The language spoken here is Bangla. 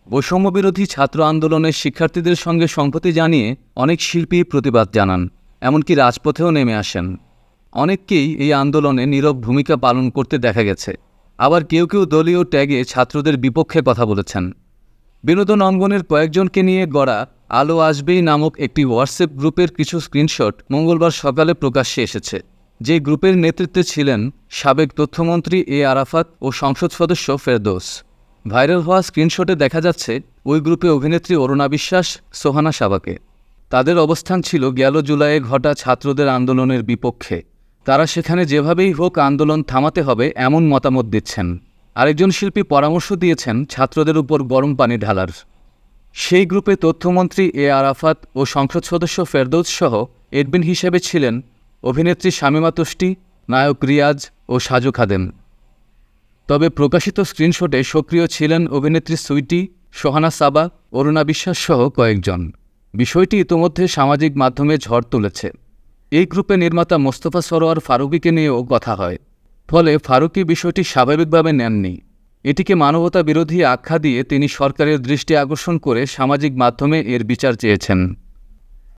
বৈষম্যবিরোধী ছাত্র আন্দোলনের শিক্ষার্থীদের সঙ্গে সংহতি জানিয়ে অনেক শিল্পী প্রতিবাদ জানান, এমনকি রাজপথেও নেমে আসেন। অনেককেই এই আন্দোলনে নীরব ভূমিকা পালন করতে দেখা গেছে। আবার কেউ কেউ দলীয় ট্যাগে ছাত্রদের বিপক্ষে কথা বলেছেন। বিনোদন অঙ্গনের কয়েকজনকে নিয়ে গড়া আলো আসবেই নামক একটি হোয়াটসঅ্যাপ গ্রুপের কিছু স্ক্রিনশট মঙ্গলবার সকালে প্রকাশ্যে এসেছে। যে গ্রুপের নেতৃত্বে ছিলেন সাবেক তথ্যমন্ত্রী এ আরাফাত ও সংসদ সদস্য ফেরদৌস। ভাইরাল হওয়া স্ক্রিনশটে দেখা যাচ্ছে ওই গ্রুপে অভিনেত্রী অরুণা বিশ্বাস, সোহানা সাবাকে। তাদের অবস্থান ছিল গেল জুলাইয়ে ঘটা ছাত্রদের আন্দোলনের বিপক্ষে। তারা সেখানে যেভাবেই হোক আন্দোলন থামাতে হবে এমন মতামত দিচ্ছেন। আরেকজন শিল্পী পরামর্শ দিয়েছেন ছাত্রদের উপর গরম পানি ঢালার। সেই গ্রুপে তথ্যমন্ত্রী এ আরাফাত ও সংসদ সদস্য ফেরদৌস সহ এডমিন হিসেবে ছিলেন অভিনেত্রী শামীমা তুষ্টি, নায়ক রিয়াজ ও সাজু খাদেম। তবে প্রকাশিত স্ক্রিনশটে সক্রিয় ছিলেন অভিনেত্রী সুইটি, সোহানা সাবা, অরুণা বিশ্বাস সহ কয়েকজন। বিষয়টি ইতোমধ্যে সামাজিক মাধ্যমে ঝড় তুলেছে। এই গ্রুপে নির্মাতা মোস্তফা সরোয়ার ফারুকীকে নিয়েও কথা হয়। ফলে ফারুকী বিষয়টি স্বাভাবিকভাবে নেননি। এটিকে মানবতা বিরোধী আখ্যা দিয়ে তিনি সরকারের দৃষ্টি আকর্ষণ করে সামাজিক মাধ্যমে এর বিচার চেয়েছেন।